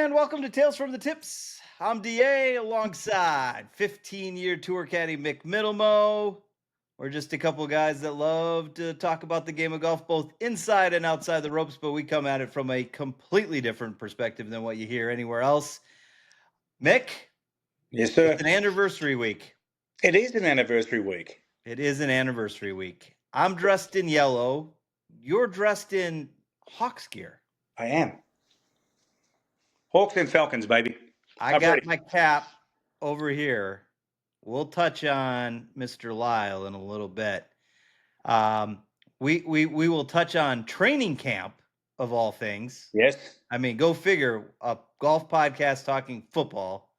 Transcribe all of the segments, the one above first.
And welcome to Tales from the Tips. I'm DA alongside 15-year tour caddy Mick Middlemo. We're just a couple of guys that love to talk about the game of golf, both inside and outside the ropes, but we come at it from a completely different perspective than what you hear anywhere else. Mick, Yes, sir. it's an anniversary week. It is an anniversary week. It is an anniversary week. I'm dressed in yellow. You're dressed in Hawks gear. I am. Hawks and Falcons, baby. I got my cap over here. We'll touch on Mr. Lyle in a little bit. We will touch on training camp of all things. Yes. I mean, go figure. A golf podcast talking football.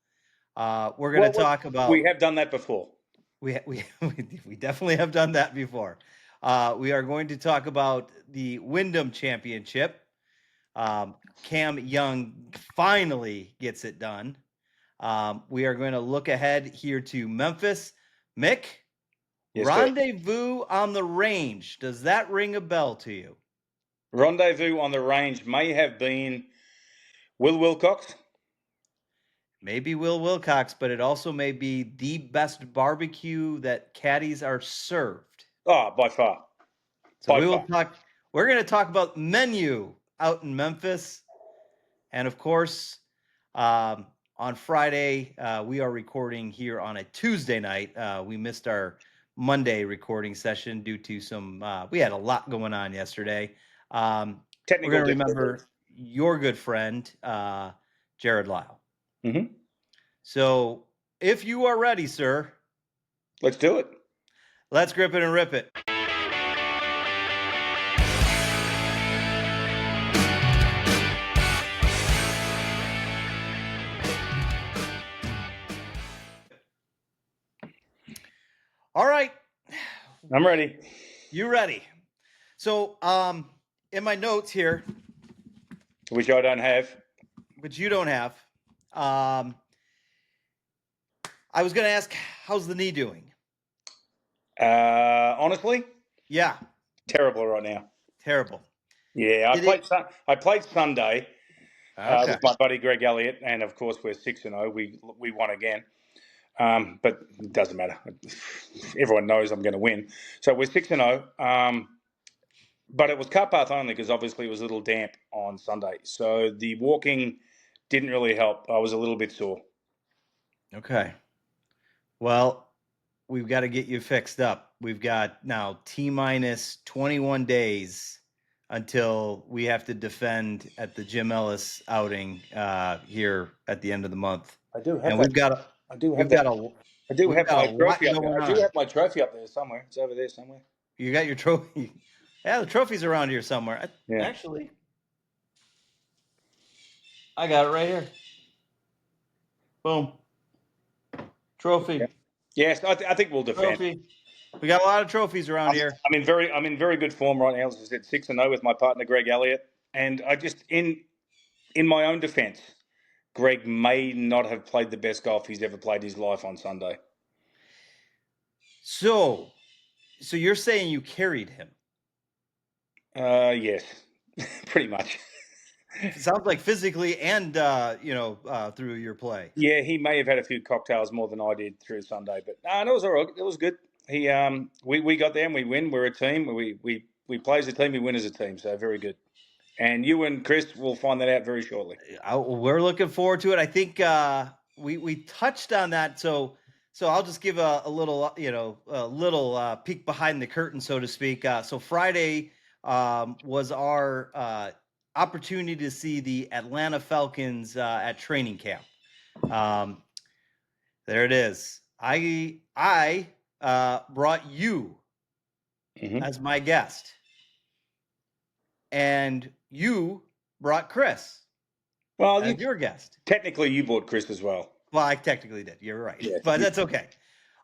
We're going to talk about. We have done that before. We definitely have done that before. We are going to talk about the Wyndham Championship. Cam Young finally gets it done. We are going to look ahead here to Memphis. Mick, yes, Rendezvous on the Range. Does that ring a bell to you? Rendezvous on the Range may have been Will Wilcox. Maybe Will Wilcox, but it also may be the best barbecue that caddies are served. Oh, by far. So we're going to talk about menu out in Memphis. And of course, on Friday, we are recording here on a Tuesday night. We missed our Monday recording session due to some, we had a lot going on yesterday. We're going to remember your good friend, Jarrod Lyle. Mm-hmm. So if you are ready, sir. Let's do it. Let's grip it and rip it. All right. I'm ready. You ready? So, in my notes here, which I don't have, but you don't have, I was going to ask, how's the knee doing? Honestly, yeah, terrible right now. Terrible. Yeah, I played Sunday with my buddy Greg Elliott, and of course we're 6-0. We won again. But it doesn't matter. Everyone knows I'm going to win. So we're 6-0. But it was car path only because obviously it was a little damp on Sunday. So the walking didn't really help. I was a little bit sore. Okay. Well, we've got to get you fixed up. We've got now T-minus 21 days until we have to defend at the Jim Ellis outing here at the end of the month. I do have and we've got I do have my trophy up there. I do have my trophy up there somewhere. It's over there somewhere. You got your trophy? Yeah, the trophy's around here somewhere. Yeah. Actually, I got it right here. Boom. Trophy. Yeah. Yes, I think we'll defend. Trophy. We got a lot of trophies around here. I'm in very good form right now. As I said, 6-0 with my partner Greg Elliott, and I just in my own defence, Greg may not have played the best golf he's ever played his life on Sunday. So you're saying you carried him? Yes, pretty much. It sounds like physically and through your play. Yeah, he may have had a few cocktails more than I did through Sunday, but no, it was all right. It was good. He we got there and we win. We're a team. We play as a team. We win as a team. So very good. And you and Chris will find that out very shortly. We're looking forward to it. I think we touched on that. So I'll just give a little peek behind the curtain, so to speak. So Friday was our opportunity to see the Atlanta Falcons at training camp. There it is. I brought you as my guest, and you brought Chris. Well, as your guest. Technically, you brought Chris as well. Well, I technically did. You're right, yeah, but that's okay.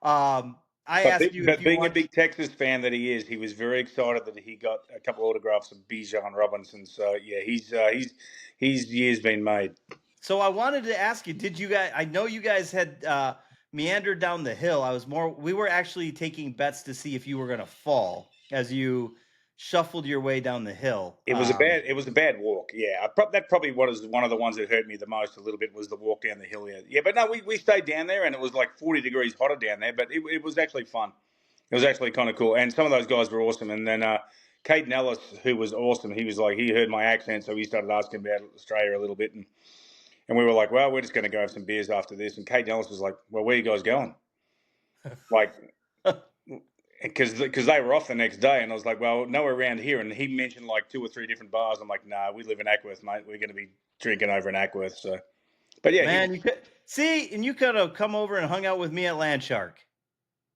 I asked you, but being a big Texas fan that he is, he was very excited that he got a couple autographs of Bijan Robinson. So yeah, he's years been made. So I wanted to ask you, did you guys? I know you guys had meandered down the hill. We were actually taking bets to see if you were going to fall as you shuffled your way down the hill. It was a bad walk. Yeah, that probably was one of the ones that hurt me the most. A little bit was the walk down the hill. Yeah, but no, we stayed down there, and it was like 40 degrees hotter down there. But it was actually fun. It was actually kind of cool, and some of those guys were awesome. And then Caden Ellis, who was awesome, he was like, he heard my accent, so he started asking about Australia a little bit, and we were like, well, we're just going to go have some beers after this. And Caden Ellis was like, well, where are you guys going? Like, because they were off the next day, and I was like, well, nowhere around here. And he mentioned like 2 or 3 different bars. I'm like, nah, we live in Ackworth, mate. We're going to be drinking over in Ackworth. So, but yeah, Man, you could see, and you could have come over and hung out with me at Landshark.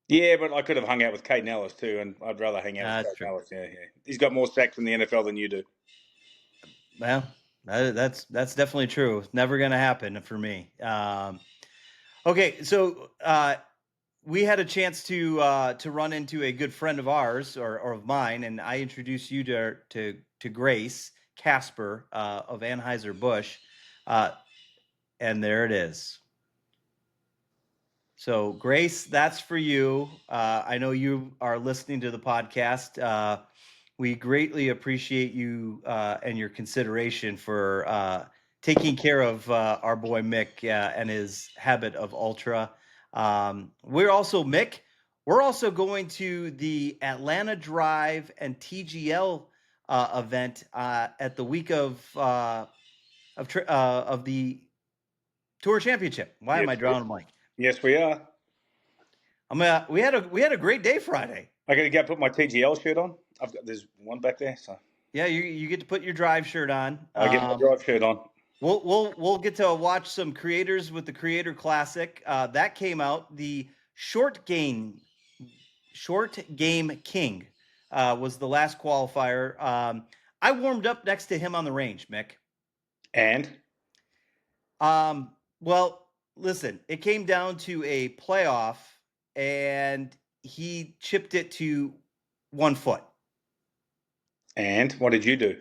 yeah, but I could have hung out with Caden Ellis too, and I'd rather hang out with Caden Ellis. Yeah, he's got more sacks in the NFL than you do. Well, that's definitely true. It's never going to happen for me. Okay, so we had a chance to run into a good friend of ours or of mine, and I introduced you to Grace Casper of Anheuser-Busch, and there it is. So, Grace, that's for you. I know you are listening to the podcast. We greatly appreciate you and your consideration for taking care of our boy Mick and his habit of ultra. We're also going to the Atlanta Drive and TGL event at the week of the Tour Championship. Why am I drawing a blank? Yes, we are. We had a great day Friday. I got to go put my TGL shirt on. There's one back there, so yeah, you get to put your drive shirt on. I get my drive shirt on. We'll get to watch some creators with the Creator Classic that came out. The Short Game King was the last qualifier. I warmed up next to him on the range, Mick. And well, listen, it came down to a playoff, and he chipped it to 1 foot. And what did you do?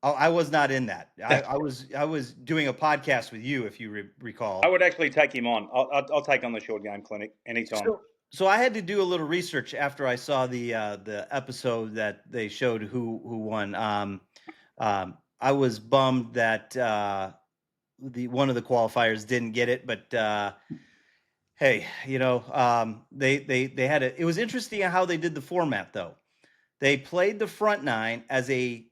Oh, I was not in that. I was doing a podcast with you, if you recall. I would actually take him on. I'll take on the Short Game Clinic anytime. So I had to do a little research after I saw the episode that they showed who won. I was bummed that the one of the qualifiers didn't get it, but hey, they had it. It was interesting how they did the format, though. They played the front 9 as a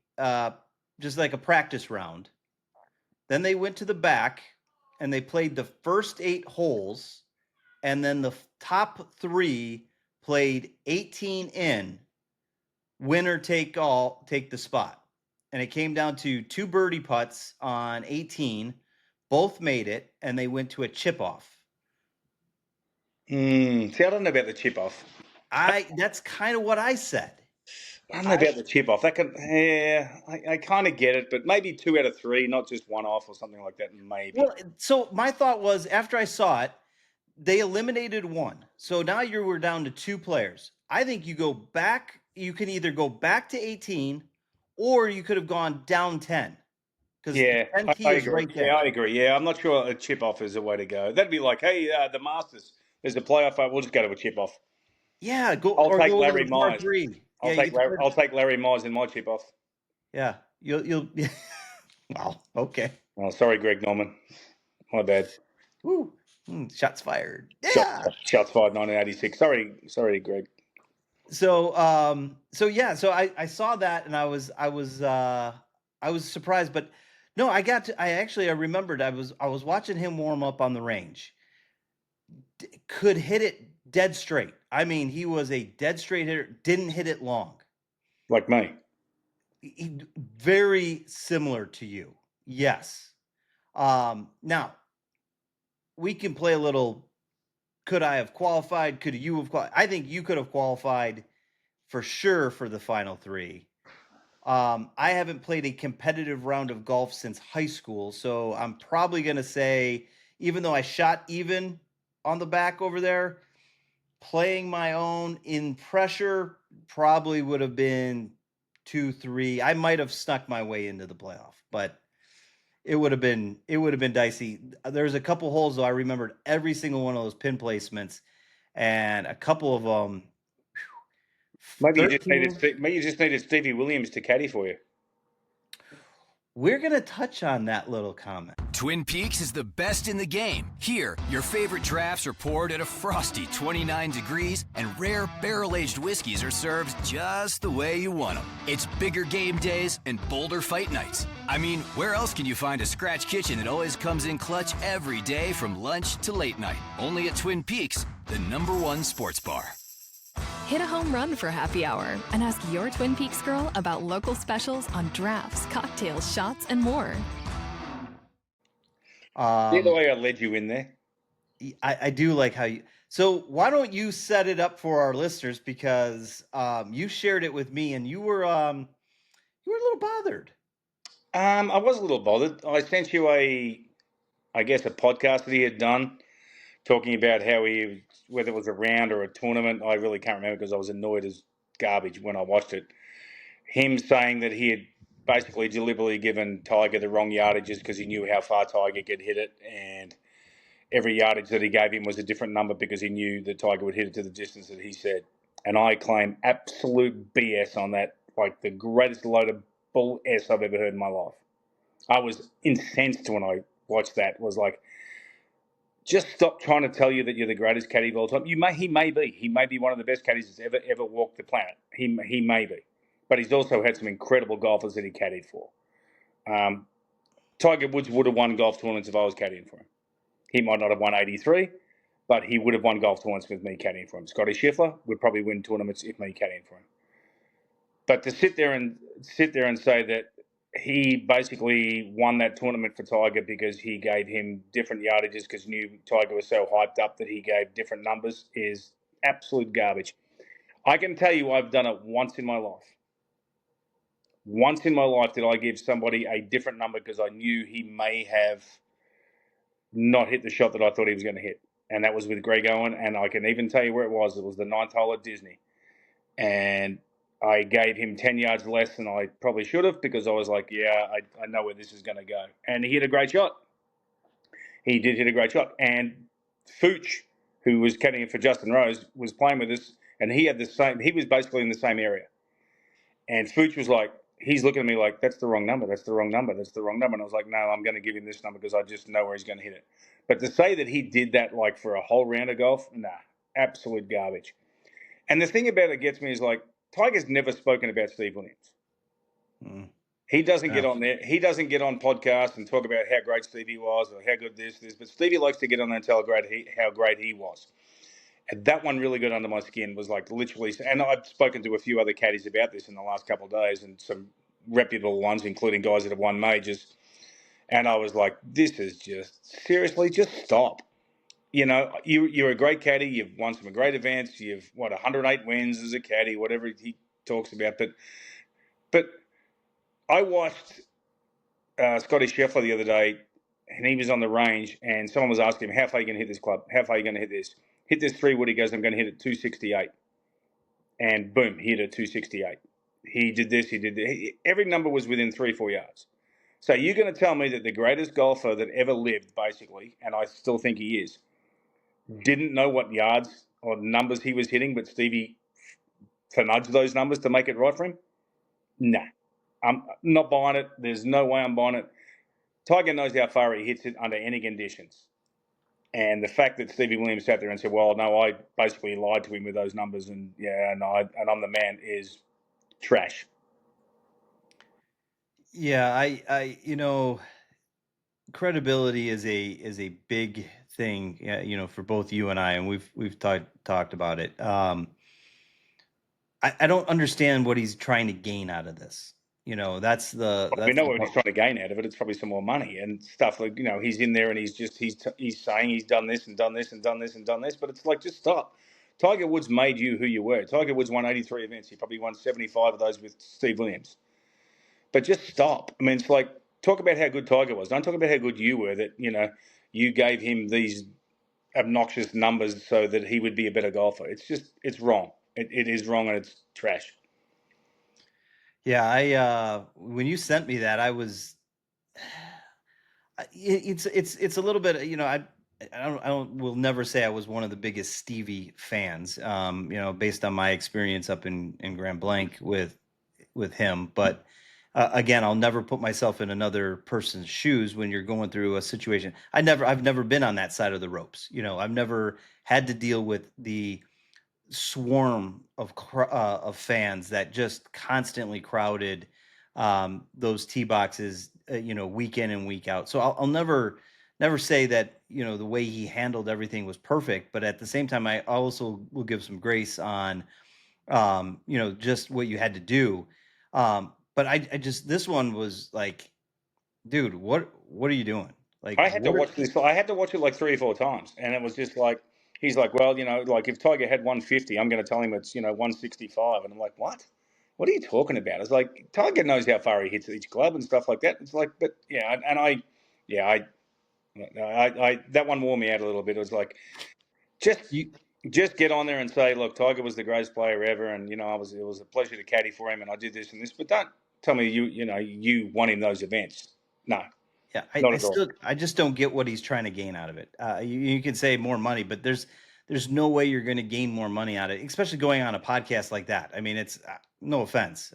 just like a practice round. Then they went to the back and they played the first 8 holes, and then the top 3 played 18 in. Winner take all, take the spot. And it came down to 2 birdie putts on 18. Both made it, and they went to a chip off. See, I don't know about the chip off. That's kind of what I said. I don't know about the chip off. That I kind of get it, but maybe 2 out of 3, not just 1 off or something like that. Maybe. Well, so my thought was, after I saw it, they eliminated 1. So now you were down to 2 players. I think you go back. You can either go back to 18, or you could have gone down 10. Yeah, I agree. Right there. Yeah, I agree. Yeah, I'm not sure a chip off is the way to go. That'd be like, hey, the Masters, there's a playoff. We'll just go to a chip off. Yeah, I'll take Larry Myers. I'll take Larry Myers in my chip off. Yeah, you'll. Wow. Okay. Oh, sorry, Greg Norman. My bad. Woo. Shots fired. Yeah. Shots fired. 1986. Sorry, Greg. So I saw that, and I was surprised, but no, I remembered I was watching him warm up on the range. Could hit it dead straight. I mean, he was a dead straight hitter, didn't hit it long. Like me. Very similar to you. Yes. Now we can play a little, could I have qualified? Could you have qualified? I think you could have qualified for sure for the final 3. I haven't played a competitive round of golf since high school, so I'm probably going to say, even though I shot even on the back over there, playing my own in pressure probably would have been 2, 3. I might have snuck my way into the playoff, but it would have been dicey. There's a couple holes, though, I remembered every single one of those pin placements, and a couple of them Maybe you 13. just needed Stevie Williams to caddy for you. We're going to touch on that little comment. Twin Peaks is the best in the game. Here, your favorite drafts are poured at a frosty 29 degrees, and rare barrel-aged whiskeys are served just the way you want them. It's bigger game days and bolder fight nights. I mean, where else can you find a scratch kitchen that always comes in clutch every day from lunch to late night? Only at Twin Peaks, the #1 sports bar. Hit a home run for happy hour and ask your Twin Peaks girl about local specials on drafts, cocktails, shots, and more. See the way I led you in there? I do like how you. So why don't you set it up for our listeners, because you shared it with me and you were a little bothered. I was a little bothered. I sent you a podcast that he had done talking about whether it was a round or a tournament. I really can't remember because I was annoyed as garbage when I watched it. Him saying that he had basically deliberately given Tiger the wrong yardages because he knew how far Tiger could hit it, and every yardage that he gave him was a different number because he knew that Tiger would hit it to the distance that he said. And I claim absolute BS on that, like the greatest load of bull S I've ever heard in my life. I was incensed when I watched that. Was like, just stop trying to tell you that you're the greatest caddy of all time. He may be one of the best caddies that's ever walked the planet. He may be, but he's also had some incredible golfers that he caddied for. Tiger Woods would have won golf tournaments if I was caddying for him. He might not have won 83, but he would have won golf tournaments with me caddying for him. Scotty Scheffler would probably win tournaments if me caddying for him. But to sit there and say that he basically won that tournament for Tiger because he gave him different yardages because he knew Tiger was so hyped up that he gave different numbers is absolute garbage. I can tell you I've done it once in my life. Once in my life did I give somebody a different number because I knew he may have not hit the shot that I thought he was going to hit. And that was with Greg Owen. And I can even tell you where it was. It was the 9th hole at Disney. And I gave him 10 yards less than I probably should have because I was like, yeah, I know where this is going to go. And he hit a great shot. He did hit a great shot. And Fooch, who was caddying for Justin Rose, was playing with us. And he was basically in the same area. And Fooch was like, he's looking at me like, that's the wrong number. That's the wrong number. That's the wrong number. And I was like, no, I'm going to give him this number because I just know where he's going to hit it. But to say that he did that like for a whole round of golf, nah, absolute garbage. And the thing about it gets me is like, Tiger's never spoken about Steve Williams. He doesn't get on there. He doesn't get on podcasts and talk about how great Stevie was or how good this. But Stevie likes to get on there and tell how great he was. And that one really got under my skin. Was like literally, and I've spoken to a few other caddies about this in the last couple of days, and some reputable ones, including guys that have won majors. And I was like, this is seriously, just stop. You know, you're a great caddy. You've won some great events. You've 108 wins as a caddy, whatever he talks about. But I watched Scotty Scheffler the other day, and he was on the range, and someone was asking him, how far are you going to hit this club? How far are you going to hit this? Hit this 3-wood. He goes, I'm going to hit it 268. And boom, he hit it 268. He did this, he did that. Every number was within 3-4 yards. So you're going to tell me that the greatest golfer that ever lived, basically, and I still think he is, didn't know what yards or numbers he was hitting, but Stevie nudged those numbers to make it right for him? Nah. I'm not buying it. There's no way I'm buying it. Tiger knows how far he hits it under any conditions. And the fact that Stevie Williams sat there and said, well, no, I basically lied to him with those numbers and, yeah, no, and I'm the man is trash. Yeah, I credibility is a big thing, for both you and I, and we've talked about it. I don't understand what he's trying to gain out of this. We know what he's trying to gain out of it. It's probably some more money and stuff. Like, he's in there and he's saying he's done this and done this and done this and done this. But it's like, just stop. Tiger Woods made you who you were. Tiger Woods won 83 events. He probably won 75 of those with Steve Williams. But just stop. I mean, it's like, talk about how good Tiger was. Don't talk about how good you were, that, you gave him these obnoxious numbers so that he would be a better golfer. It's wrong. It is wrong, and it's trash. Yeah, when you sent me that, I was, it's a little bit, will never say I was one of the biggest Stevie fans, based on my experience up in Grand Blanc with him. But again, I'll never put myself in another person's shoes when you're going through a situation. I've never been on that side of the ropes. I've never had to deal with the swarm of fans that just constantly crowded those tee boxes, week in and week out. So I'll never say that the way he handled everything was perfect, but at the same time, I also will give some grace on just what you had to do. But I just this one was like, dude, what are you doing? Like, I had to watch this. I had to watch it like 3 or 4 times, and it was just like he's like, well, like if Tiger had 150, I'm going to tell him it's 165, and I'm like, what? What are you talking about? It's like Tiger knows how far he hits each club and stuff like that. It's like, but yeah, and I that one wore me out a little bit. It was like just get on there and say, look, Tiger was the greatest player ever, and it was a pleasure to caddy for him, and I did this and this. But don't tell me you won him those events. No, Yeah, not at all. I just don't get what he's trying to gain out of it. You can say more money, but there's no way you're going to gain more money out of it, especially going on a podcast like that. I mean, it's no offense.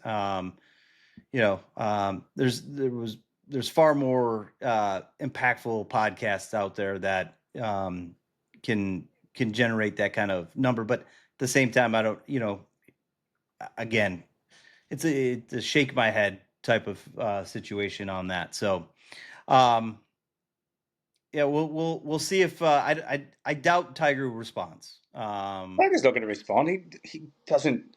There's far more impactful podcasts out there that can generate that kind of number. But at the same time, I don't. Again, it's a shake my head type of situation on that. So. Um, yeah, we'll see if I doubt Tiger responds. Tiger's not going to respond. He doesn't.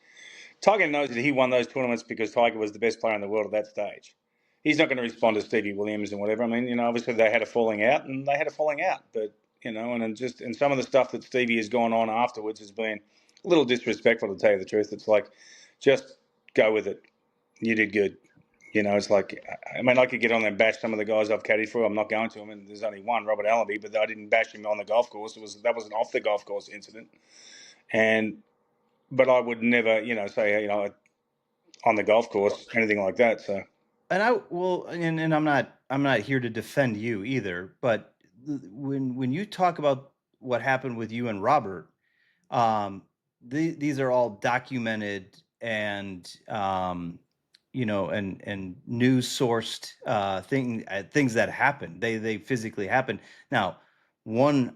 Tiger knows that he won those tournaments because Tiger was the best player in the world at that stage. He's not going to respond to Stevie Williams and whatever. I mean, obviously they had a falling out, and they had a falling out. But and some of the stuff that Stevie has gone on afterwards has been a little disrespectful, to tell you the truth. It's like, just go with it. You did good. It's like, I mean, I could get on there and bash some of the guys I've caddied for. I'm not going to. I mean, there's only one, Robert Allenby, but I didn't bash him on the golf course. That was an off the golf course incident, but I would never, say, on the golf course, anything like that. So, and I will, and I'm not here to defend you either. But when you talk about what happened with you and Robert, these are all documented and and news sourced things that happen. They physically happen. Now, one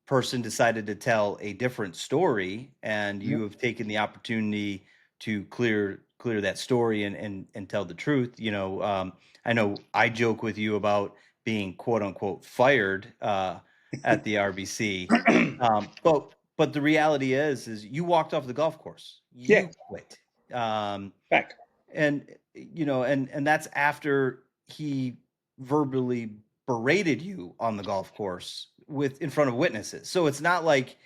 person decided to tell a different story, and you have taken the opportunity to clear that story and tell the truth. I know I joke with you about being quote unquote fired at the RBC, but the reality is you walked off the golf course. yeah, You quit. Um, back. and and that's after he verbally berated you on the golf course in front of witnesses. So it's not like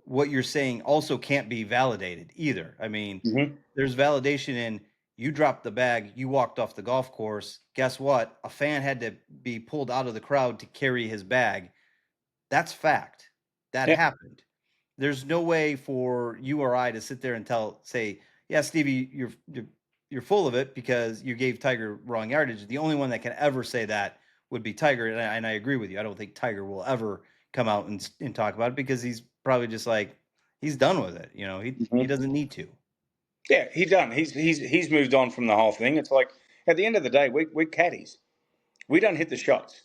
what you're saying also can't be validated either. I mean, Mm-hmm. there's validation in you dropped the bag, you walked off the golf course. Guess what? A fan had to be pulled out of the crowd to carry his bag. That's fact. That Yeah, happened. There's no way for you or I to sit there and say, yeah, Stevie, you're full of it because you gave Tiger wrong yardage. The only one that can ever say that would be Tiger, and I agree with you. I don't think Tiger will ever come out and talk about it because he's probably just like he's done with it. He doesn't need to. yeah, he's done. He's moved on from the whole thing. It's like, at the end of the day, we're caddies. We don't hit the shots.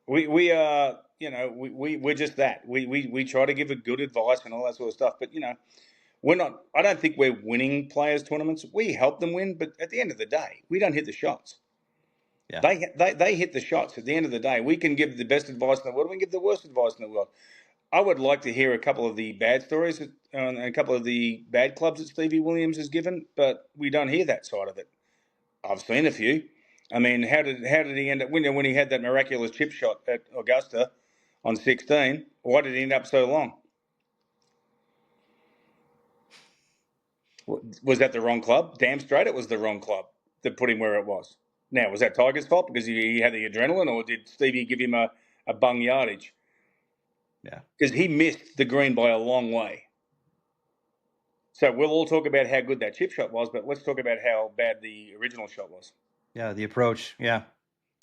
We are, we're just that. We try to give a good advice and all that sort of stuff. But we're not. I don't think we're winning players' tournaments. We help them win, but at the end of the day, we don't hit the shots. Yeah. They hit the shots. At the end of the day, we can give the best advice in the world. We can give the worst advice in the world. I would like to hear a couple of the bad stories and a couple of the bad clubs that Stevie Williams has given, but we don't hear that side of it. I've seen a few. I mean, how did he end up winning when he had that miraculous chip shot at Augusta on 16? Why did he end up so long? Was that the wrong club? Damn straight it was the wrong club that put him where it was. Now, was that Tiger's fault because he had the adrenaline, or did Stevie give him a bung yardage? Yeah. Because he missed the green by a long way. So we'll all talk about how good that chip shot was, but let's talk about how bad the original shot was. Yeah. The approach. Yeah.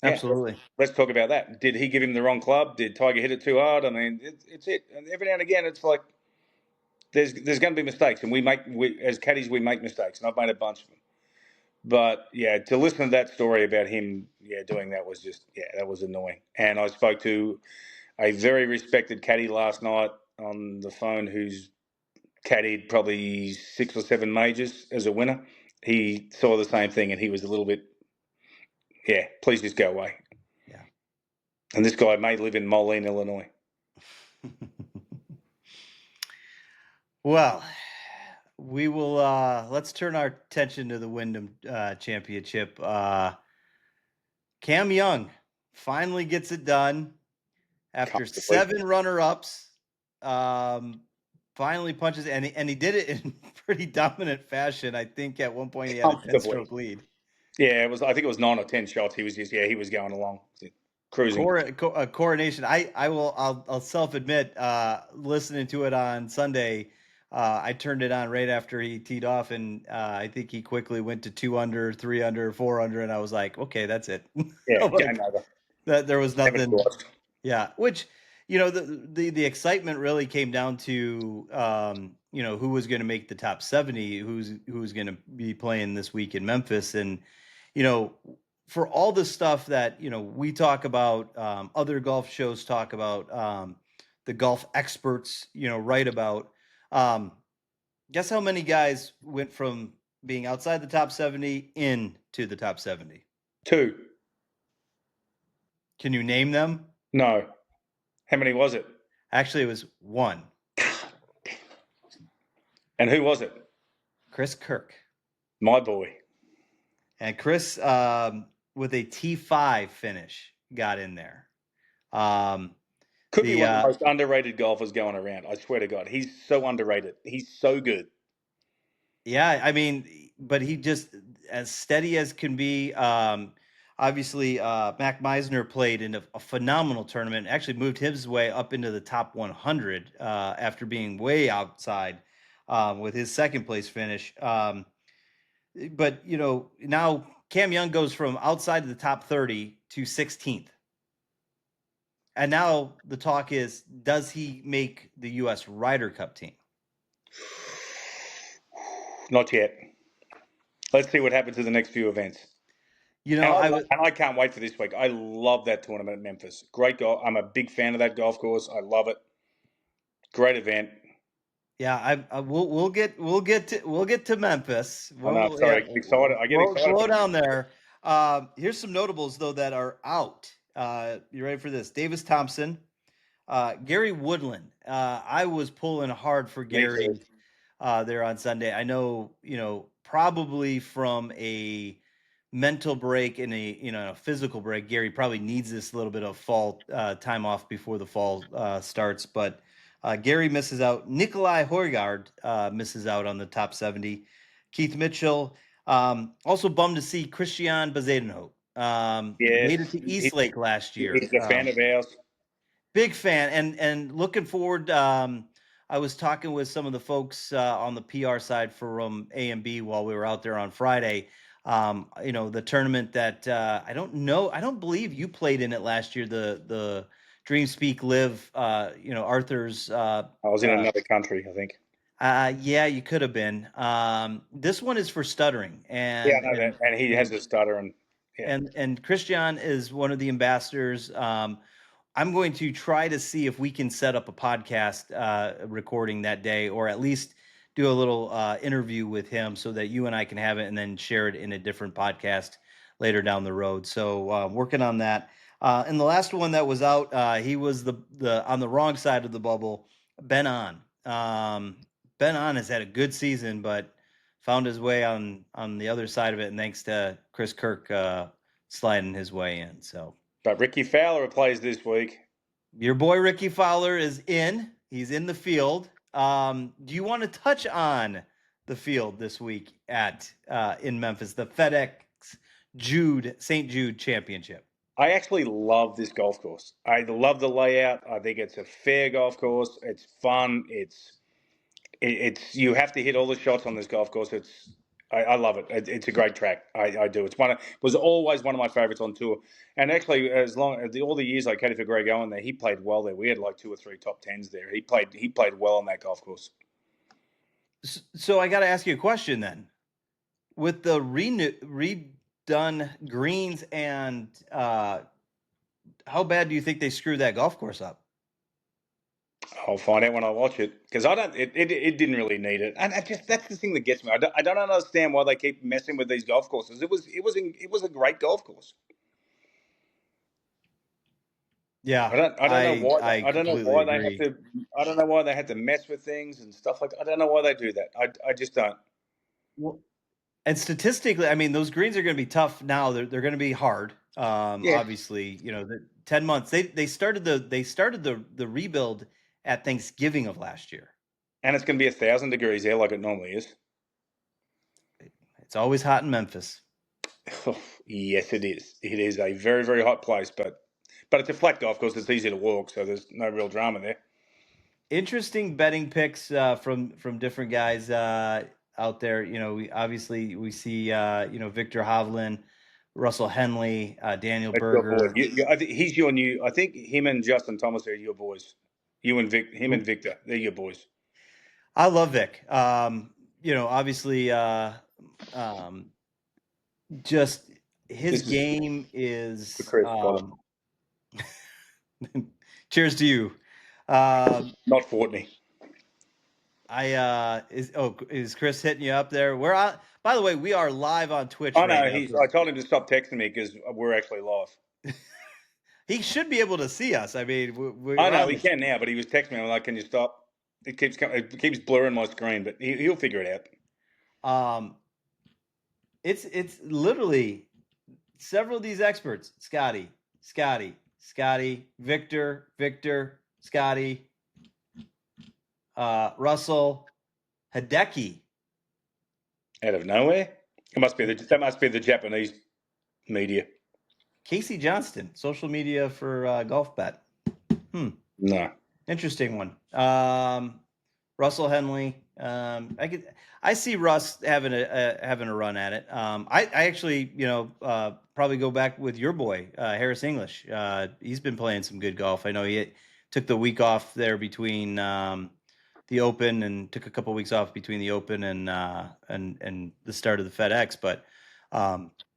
Absolutely. Let's talk about that. Did he give him the wrong club? Did Tiger hit it too hard? I mean, it's it. And every now and again, it's like there's going to be mistakes, and we as caddies we make mistakes, and I've made a bunch of them. But yeah, to listen to that story about him, doing that was just that was annoying. And I spoke to a very respected caddy last night on the phone who's caddied probably 6 or 7 majors as a winner. He saw the same thing, and he was a little bit, please just go away. Yeah. And this guy may live in Moline, Illinois. Well, we will. Let's turn our attention to the Wyndham Championship. Cam Young finally gets it done after 7 runner-ups. Finally punches, and he did it in pretty dominant fashion. I think at one point he had a 10-stroke lead. Yeah, it was. I think it was 9 or 10 shots. He was just he was going along, cruising. Coronation. I'll self-admit, listening to it on Sunday, I turned it on right after he teed off, and I think he quickly went to 2 under, 3 under, 4 under, and I was like, okay, that's it. Yeah, game over. There was nothing. Yeah, which the excitement really came down to who was going to make the top 70, who's going to be playing this week in Memphis, and for all the stuff that we talk about, other golf shows talk about, the golf experts write about. Guess how many guys went from being outside the top 70 into the top 70? 2. Can you name them? No. How many was it? Actually, it was 1. And who was it? Chris Kirk. My boy. And Chris, with a T5 finish, got in there. Could be one of the most underrated golfers going around. I swear to God. He's so underrated. He's so good. Yeah, I mean, but he just as steady as can be. Obviously, Mac Meisner played in a phenomenal tournament, actually moved his way up into the top 100 after being way outside with his second place finish. But, now Cam Young goes from outside of the top 30 to 16th. And now the talk is, does he make the U.S. Ryder Cup team? Not yet. Let's see what happens in the next few events. I can't wait for this week. I love that tournament at Memphis. Great golf. I'm a big fan of that golf course. I love it. Great event. Yeah, we'll get to Memphis. Sorry, excited. I get excited. Slow down there. Here's some notables though that are out. You ready for this? Davis Thompson, Gary Woodland. I was pulling hard for Gary there on Sunday. I know, probably from a mental break and a physical break, Gary probably needs this little bit of fall time off before the fall starts. But Gary misses out. Nikolai Højgaard misses out on the top 70. Keith Mitchell. Also bummed to see Christian Bezuidenhout. Made it to Eastlake last year. He's a fan of ours. Big fan, and looking forward. I was talking with some of the folks on the PR side from A&B while we were out there on Friday. The tournament that I don't believe you played in it last year. The Dream Speak Live. Arthur's. I was in another country, I think. Yeah, you could have been. This one is for stuttering, and and he has a stutter, and Christian is one of the ambassadors. I'm going to try to see if we can set up a podcast recording that day, or at least do a little interview with him so that you and I can have it and then share it in a different podcast later down the road. So working on that. And the last one that was out, he was the on the wrong side of the bubble, Ben On. Ben On has had a good season, but found his way on the other side of it, and thanks to Chris Kirk sliding his way in. So. But Ricky Fowler plays this week. Your boy Ricky Fowler is in. He's in the field. Do you want to touch on the field this week in Memphis, the FedEx St. Jude Championship? I actually love this golf course. I love the layout. I think it's a fair golf course. It's fun. It's you have to hit all the shots on this golf course. I love it. It's a great track. I do. Was always one of my favourites on tour. And actually, as long as all the years I caddied for Greg Owen there, he played well there. We had like 2 or 3 top tens there. He played well on that golf course. So I got to ask you a question then. With the redone greens and how bad do you think they screwed that golf course up? I'll find out when I watch it because I don't. It didn't really need it, and that's the thing that gets me. I don't understand why they keep messing with these golf courses. It was a great golf course. Yeah, I don't know why. I don't know why they agree. have to. I don't know why they had to mess with things and stuff like that. I don't know why they do that. I just don't. Well, and statistically, I mean, those greens are going to be tough now. They're going to be hard. Obviously, the 10 months they started the rebuild at Thanksgiving of last year, and it's going to be 1,000 degrees there like it normally is. It's always hot in Memphis. Oh, yes, it is. It is a very, very hot place, but it's a flat golf course. It's easy to walk, so there's no real drama there. Interesting betting picks from different guys out there. We see Victor Hovland, Russell Henley, Daniel Berger. I think he's your new. I think him and Justin Thomas are your boys. You and him and Victor, they're your boys. I love Vic. Obviously, just his game is. Cheers to you. Not Fortney. Is Chris hitting you up there? By the way, we are live on Twitch. I know. I told him to stop texting me because we're actually live. He should be able to see us. I mean, I know he can now, but he was texting me. I'm like, "Can you stop?" It keeps blurring my screen, but he'll figure it out. It's literally several of these experts: Scotty, Victor, Scotty, Russell, Hideki. Out of nowhere, that must be the Japanese media. Casey Johnston, social media for golf bet. No, interesting one. Russell Henley. I see Russ having a run at it. I actually, probably go back with your boy Harris English. He's been playing some good golf. I know he took the week off there between the Open and took a couple of weeks off between the Open and the start of the FedEx, but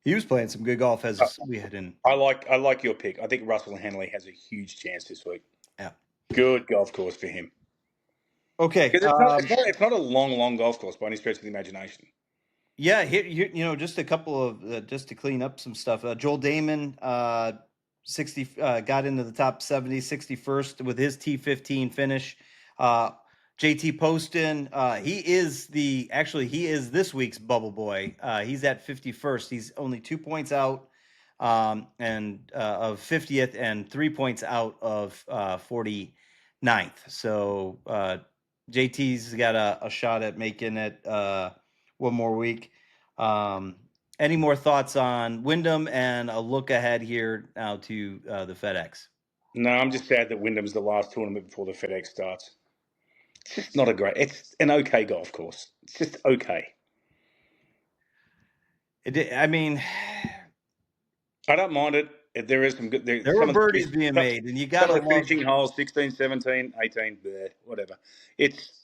he was playing some good golf as we had in. I like your pick. I think Russell Henley has a huge chance this week. Yeah, good golf course for him. Okay, it's not a long golf course by any stretch of the imagination. Yeah, here, just a couple of just to clean up some stuff. Joel Damon, 60 got into the top 70, 61st with his T15 finish. JT Poston, he is this week's bubble boy. He's at 51st. He's only 2 points out and of 50th and 3 points out of 49th. So JT's got a shot at making it one more week. Any more thoughts on Wyndham and a look ahead here now to the FedEx? No, I'm just sad that Wyndham's the last tournament before the FedEx starts. It's just not it's an okay golf course. It's just okay. I mean, I don't mind it. There is some good. There were birdies being made, and you got the finishing holes 16, 17, 18, whatever. It's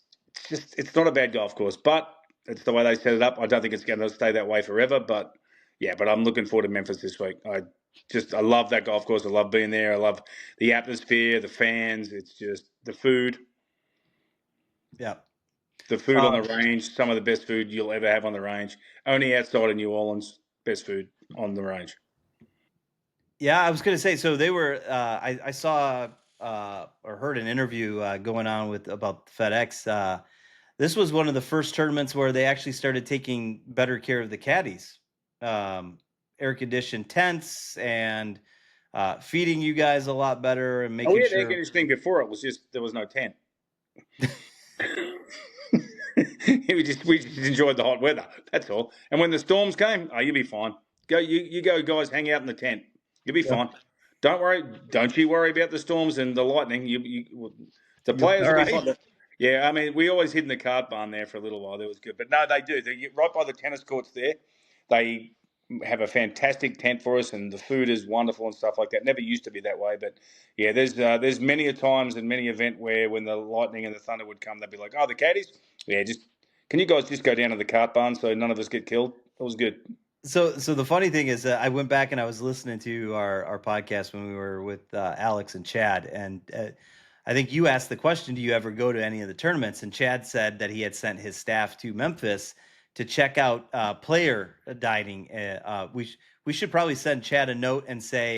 not a bad golf course, but it's the way they set it up. I don't think it's going to stay that way forever, but I'm looking forward to Memphis this week. I love that golf course. I love being there. I love the atmosphere, the fans. It's just the food. Yeah. The food on the range, some of the best food you'll ever have on the range. Only outside of New Orleans, best food on the range. Yeah, I was going to say, so they were, I saw or heard an interview going on about FedEx. This was one of the first tournaments where they actually started taking better care of the caddies. Air-conditioned tents and feeding you guys a lot better and making sure. We had air conditioning before. It was just there was no tent. we just enjoyed the hot weather. That's all. And when the storms came, you'll be fine. You go, guys. Hang out in the tent. You'll be fine. Don't worry. Don't you worry about the storms and the lightning. The players will be fine. Yeah, I mean, we always hid in the card barn there for a little while. That was good. But no, they do. They right by the tennis courts there. They have a fantastic tent for us, and the food is wonderful and stuff like that. Never used to be that way, but yeah, there's many a times and many event where when the lightning and the thunder would come, they'd be like, "Oh, the caddies, yeah, just can you guys just go down to the cart barn so none of us get killed?" It was good. So the funny thing is that I went back and I was listening to our podcast when we were with Alex and Chad, and I think you asked the question, do you ever go to any of the tournaments? And Chad said that he had sent his staff to Memphis to check out player dining. We should probably send Chad a note and say,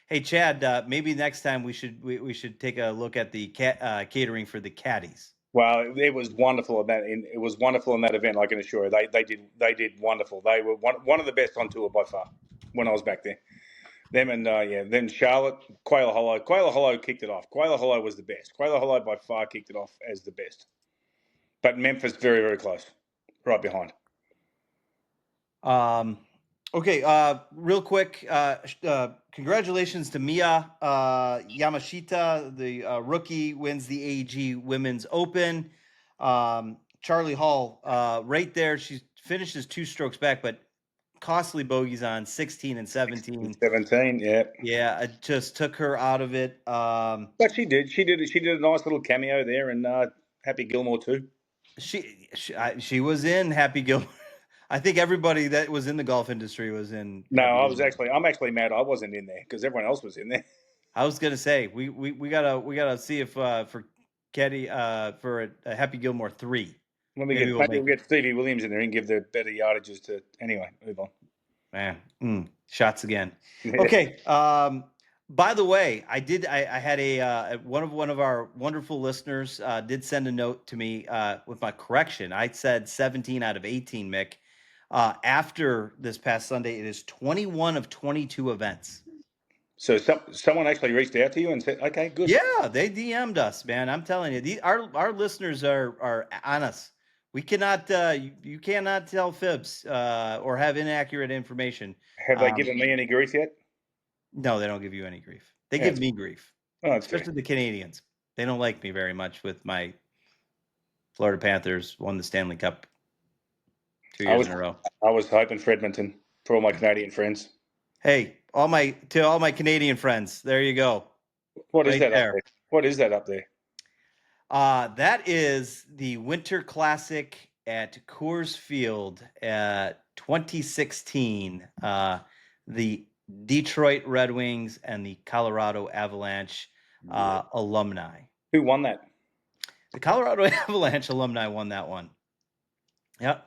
hey, Chad, maybe next time we should take a look at the catering for the caddies. Well, it was wonderful it was wonderful in that event. I can assure you, they did wonderful. They were one of the best on tour by far when I was back there. Them and then Charlotte, Quail Hollow. Quail Hollow kicked it off. Quail Hollow was the best. Quail Hollow by far kicked it off as the best. But Memphis very, very close, right behind. Okay, real quick, congratulations to Mia Yamashita, the rookie, wins the AG Women's Open. Charlie Hall, right there, she finishes 2 strokes back, but costly bogeys on 16 and 17. 17, yeah. Yeah, it just took her out of it. But she did a nice little cameo there, and Happy Gilmore too. She was in Happy Gilmore. I think everybody that was in the golf industry was in. No, I'm actually mad I wasn't in there because everyone else was in there. I was gonna say we gotta see if for Caddy for a Happy Gilmore 3. Maybe we'll get Stevie Williams in there and give the better yardages to. Anyway, move on. Man, shots again. Okay. By the way, I had one of our wonderful listeners did send a note to me with my correction. I said 17 out of 18, Mick. After this past Sunday, it is 21 of 22 events. So someone actually reached out to you and said, "Okay, good." Yeah, they DM'd us, man. I'm telling you, our listeners are on us. We cannot, you cannot tell fibs or have inaccurate information. Have they given me any grief yet? No, they don't give you any grief. They give me grief, especially the Canadians. They don't like me very much with my Florida Panthers won the Stanley Cup 2 years in a row. I was hoping for Edmonton for all my Canadian friends. Hey, all my Canadian friends, there you go. What is that up there? What is that up there? That is the Winter Classic at Coors Field 2016. The Detroit Red Wings and the Colorado Avalanche alumni. Who won that? The Colorado Avalanche alumni won that one. Yep.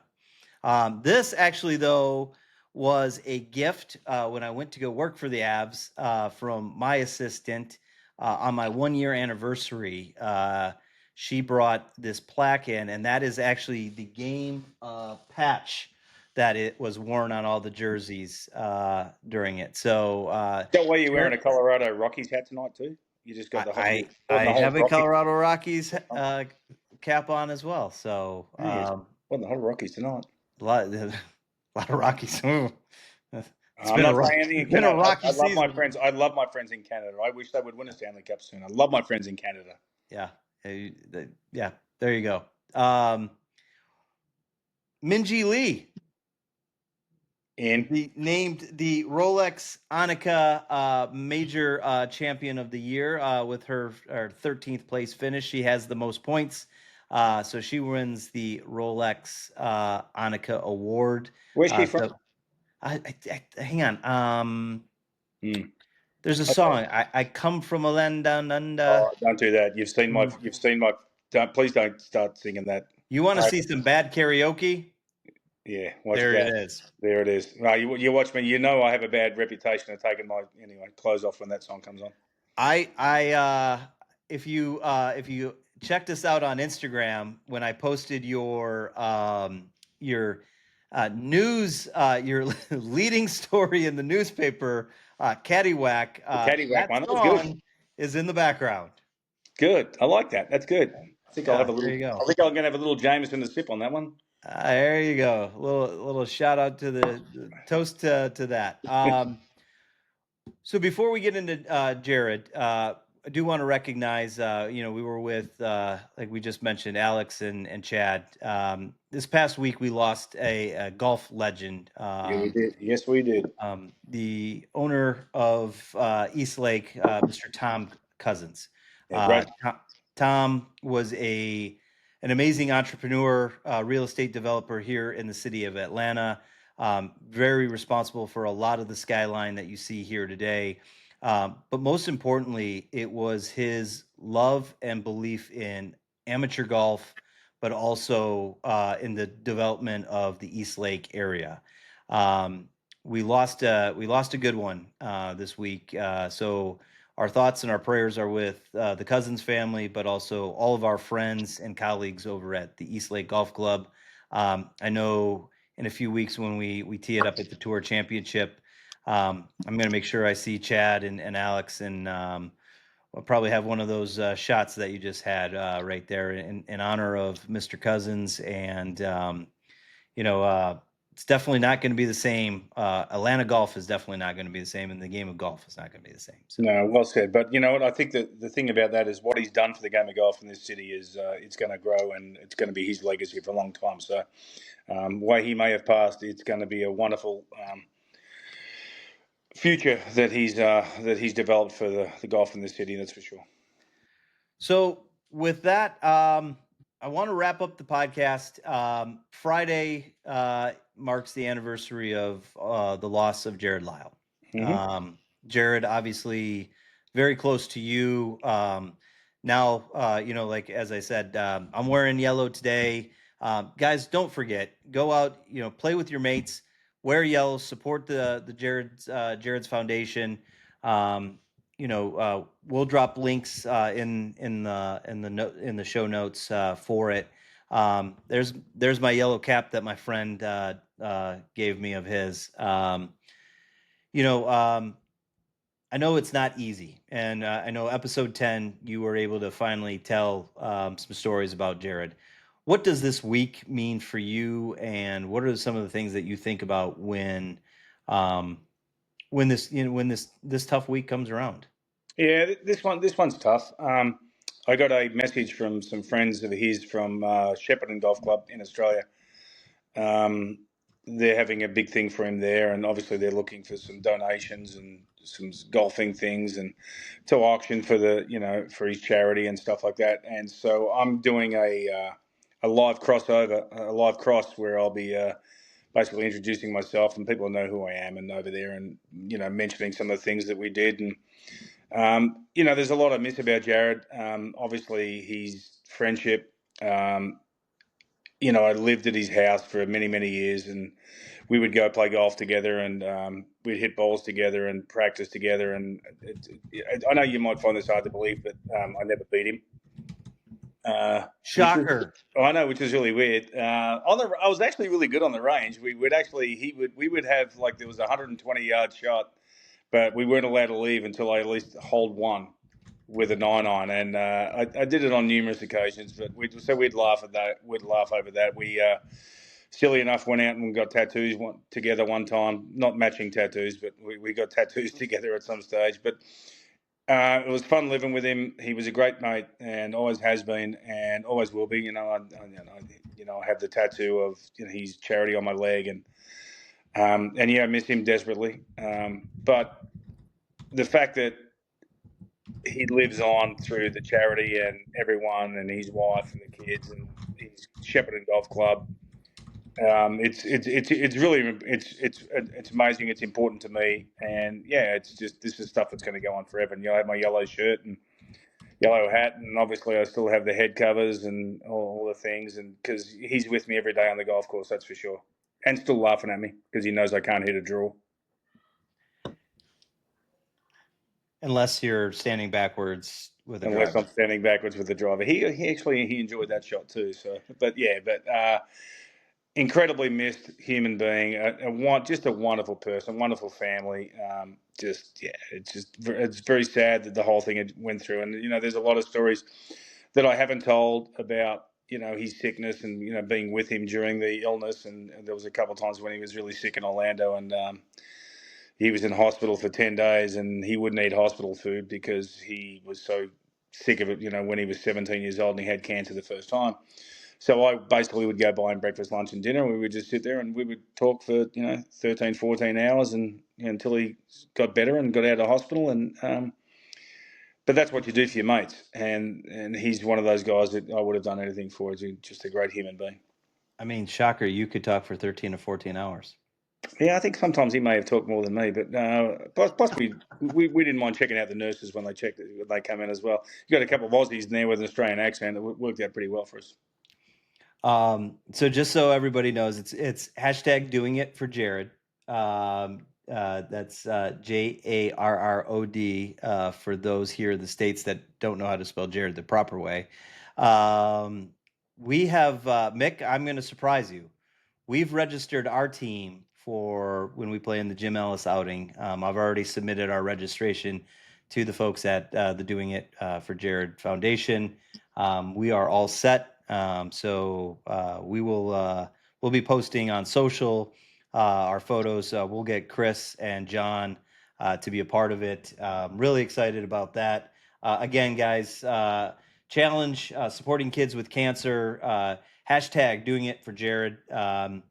This actually, though, was a gift when I went to go work for the Avs from my assistant on my 1-year anniversary. She brought this plaque in, and that is actually the game patch that it was worn on all the jerseys during it. So, is that why you're wearing a Colorado Rockies hat tonight too? You just got the whole. I have a Colorado Rockies cap on as well. So, what the whole Rockies tonight? A lot of Rockies. I'm not saying anything in Canada. I love my friends. I love my friends in Canada. I wish they would win a Stanley Cup soon. I love my friends in Canada. Yeah. Yeah. There you go. Minji Lee named the Rolex Annika Major Champion of the Year with her 13th place finish. She has the most points. So she wins the Rolex Annika Award. Where's she from? Hang on. There's a song. I come from a land down under. Oh, don't do that. You've seen my. Please don't start singing that. You want to see some bad karaoke? Yeah. There it is. There it is. No, you watch me. You know I have a bad reputation of taking my clothes off when that song comes on. If you checked us out on Instagram when I posted your news, your leading story in the newspaper, Caddywhack. Caddywhack one. That song is in the background. Good. I like that. That's good. I think I'll have a little. There you go. I think I'm going to have a little Jameson to sip on that one. There you go. Little shout out to the toast to that. So before we get into Jarrod, I do want to recognize, we were with, like we just mentioned, Alex and Chad. This past week, we lost a golf legend. Yeah, we did. Yes, we did. The owner of East Lake, Mr. Tom Cousins. Yeah, great. Tom was an amazing entrepreneur, real estate developer here in the city of Atlanta. Very responsible for a lot of the skyline that you see here today. But most importantly, it was his love and belief in amateur golf, but also in the development of the East Lake area. We lost a good one this week. So our thoughts and our prayers are with the Cousins family, but also all of our friends and colleagues over at the East Lake Golf Club. I know in a few weeks when we tee it up at the Tour Championship, I'm going to make sure I see Chad and Alex, and we'll probably have one of those shots that you just had right there in honor of Mr. Cousins. And it's definitely not going to be the same. Atlanta golf is definitely not going to be the same, and the game of golf is not going to be the same. So. No, well said. But you know what? I think that the thing about that is what he's done for the game of golf in this city is it's going to grow, and it's going to be his legacy for a long time. So, way he may have passed, it's going to be a wonderful future that he's developed for the golf in this city. That's for sure. So, with that, I want to wrap up the podcast. Friday marks the anniversary of the loss of Jarrod Lyle. Mm-hmm. Jarrod, obviously, very close to you. Now, like as I said, I'm wearing yellow today. Guys, don't forget, go out, play with your mates, wear yellow, support the Jarrod's foundation. We'll drop links in the show notes for it. There's my yellow cap that my friend gave me of his. I know it's not easy, and I know episode 10 you were able to finally tell some stories about Jarrod. What does this week mean for you, and what are some of the things that you think about when this tough week comes around? Yeah, this one's tough. I got a message from some friends of his from Shepparton Golf Club in Australia. They're having a big thing for him there, and obviously they're looking for some donations and some golfing things and to auction for for his charity and stuff like that. And so I'm doing a live crossover, a live cross where I'll be basically introducing myself, and people know who I am and over there, and mentioning some of the things that we did. And there's a lot I miss about Jarrod. Obviously his friendship. I lived at his house for many, many years, and we would go play golf together, and we'd hit balls together and practice together. And I know you might find this hard to believe, but I never beat him. Shocker! I know, which is really weird. I was actually really good on the range. We would have there was a 120-yard shot, but we weren't allowed to leave until I at least hold one with a 9-iron, and I did it on numerous occasions. But we'd laugh at that. We'd laugh over that. We, silly enough, went out and got tattoos together one time. Not matching tattoos, but we got tattoos together at some stage. But it was fun living with him. He was a great mate, and always has been, and always will be. I have the tattoo of his charity on my leg, and I miss him desperately. But the fact that he lives on through the charity and everyone, and his wife and the kids and his Shepparton Golf Club. It's really it's amazing. It's important to me, and this is stuff that's going to go on forever. And I have my yellow shirt and yellow hat, and obviously I still have the head covers and all the things, and because he's with me every day on the golf course, that's for sure, and still laughing at me because he knows I can't hit a draw. Unless you're standing backwards with a driver. Unless I'm standing backwards with the driver. He enjoyed that shot too. So, but incredibly missed human being. Just a wonderful person, wonderful family. It's very sad that the whole thing had went through. And there's a lot of stories that I haven't told about his sickness and being with him during the illness. And there was a couple of times when he was really sick in Orlando, and he was in hospital for 10 days and he wouldn't eat hospital food because he was so sick of it, when he was 17 years old and he had cancer the first time. So I basically would go buy him breakfast, lunch and dinner. And we would just sit there and we would talk for, 13, 14 hours and until he got better and got out of hospital. And but that's what you do for your mates. And he's one of those guys that I would have done anything for. He's just a great human being. I mean, shocker, you could talk for 13 to 14 hours. Yeah, I think sometimes he may have talked more than me, but possibly we didn't mind checking out the nurses when they come in as well. You got a couple of Aussies in there with an Australian accent that worked out pretty well for us. So just so everybody knows, it's hashtag doing it for Jarrod. That's JARROD for those here in the States that don't know how to spell Jarrod the proper way. We have Mick, I'm going to surprise you. We've registered our team for when we play in the Jim Ellis outing. I've already submitted our registration to the folks at the Doing It for Jarrod Foundation. We are all set. So we'll be posting on social our photos. We'll get Chris and John to be a part of it. Really excited about that. Again, guys, challenge supporting kids with cancer. Hashtag doing it for Jarrod.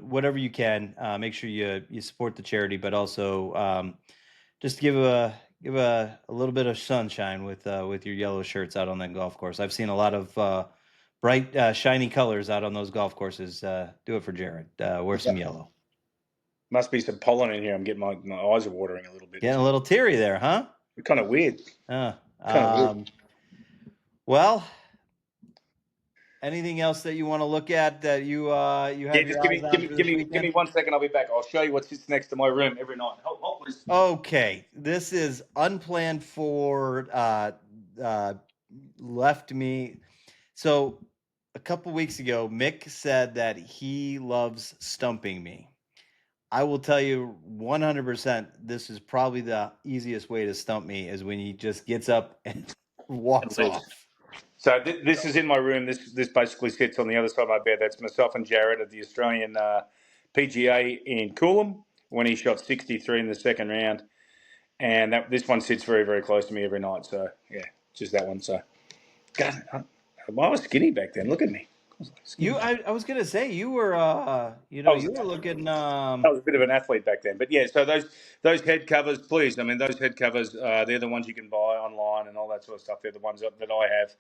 Whatever you can, make sure you support the charity, but also just give a little bit of sunshine with your yellow shirts out on that golf course. I've seen a lot of bright, shiny colors out on those golf courses. Do it for Jarrod. Wear some yellow. Must be some pollen in here. I'm getting my eyes are watering a little bit. Getting a little teary there, huh? Kind of weird. Weird. Well, anything else that you want to look at that you have? Yeah, just give me 1 second. I'll be back. I'll show you what sits next to my room every night. Hold please. Okay, this is unplanned for. Left me. So a couple weeks ago, Mick said that he loves stumping me. I will tell you 100%, this is probably the easiest way to stump me is when he just gets up and walks off. So this is in my room. This basically sits on the other side of my bed. That's myself and Jarrod at the Australian PGA in Coolum when he shot 63 in the second round. And this one sits very, very close to me every night. So, yeah, just that one. So, God, I was skinny back then. Look at me. I was gonna say you were you were looking I was a bit of an athlete back then. But yeah, so those head covers, please. I mean, those head covers, they're the ones you can buy online and all that sort of stuff. They're the ones that I have.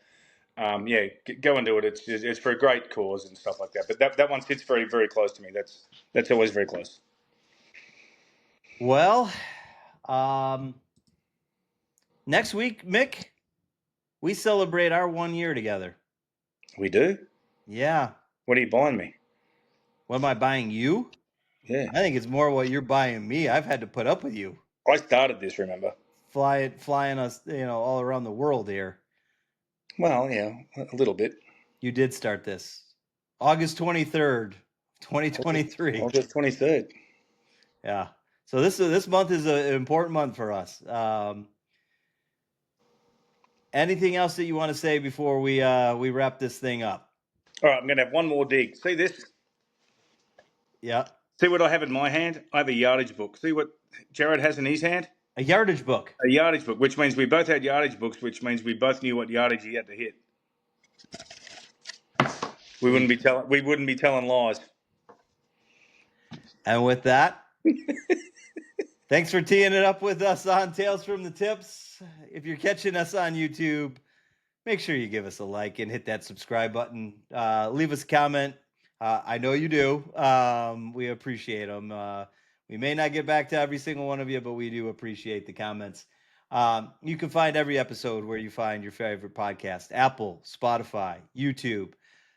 Go and do it. It's for a great cause and stuff like that. But that one sits very, very close to me. That's always very close. Well, next week, Mick, we celebrate our 1 year together. We do? Yeah. What are you buying me? What am I buying you? Yeah. I think it's more what you're buying me. I've had to put up with you. I started this, remember? Flying us, all around the world here. Well, yeah, a little bit. You did start this. August 23rd, 2023. August 23rd. Yeah. So this month is an important month for us. Anything else that you want to say before we wrap this thing up? All right, I'm going to have one more dig. See this? Yeah. See what I have in my hand? I have a yardage book. See what Jarrod has in his hand? A yardage book. A yardage book, which means we both had yardage books, which means we both knew what yardage he had to hit. We wouldn't be telling lies. And with that, thanks for teeing it up with us on Tales from the Tips. If you're catching us on YouTube, make sure you give us a like and hit that subscribe button. Leave us a comment. I know you do. We appreciate them. We may not get back to every single one of you, but we do appreciate the comments. You can find every episode where you find your favorite podcast: Apple, Spotify, YouTube,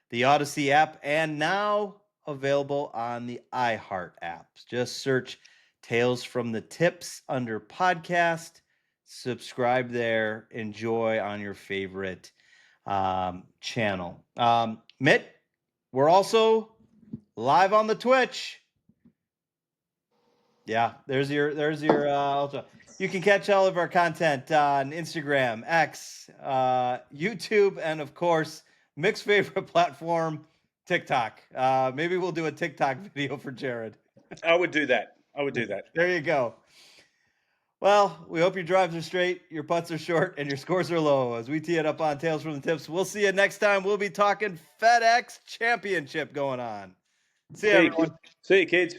the Odyssey app, and now available on the iHeart app. Just search Tales from the Tips under podcast. Subscribe there. Enjoy on your favorite channel. Mitt, we're also live on the Twitch. Yeah, there's your you can catch all of our content on Instagram, X, YouTube, and of course, Mick's favorite platform, TikTok. Maybe we'll do a TikTok video for Jarrod. I would do that. I would do that. There you go. Well, we hope your drives are straight, your putts are short, and your scores are low as we tee it up on Tales from the Tips. We'll see you next time. We'll be talking FedEx Championship going on. See you, everyone. See you, kids.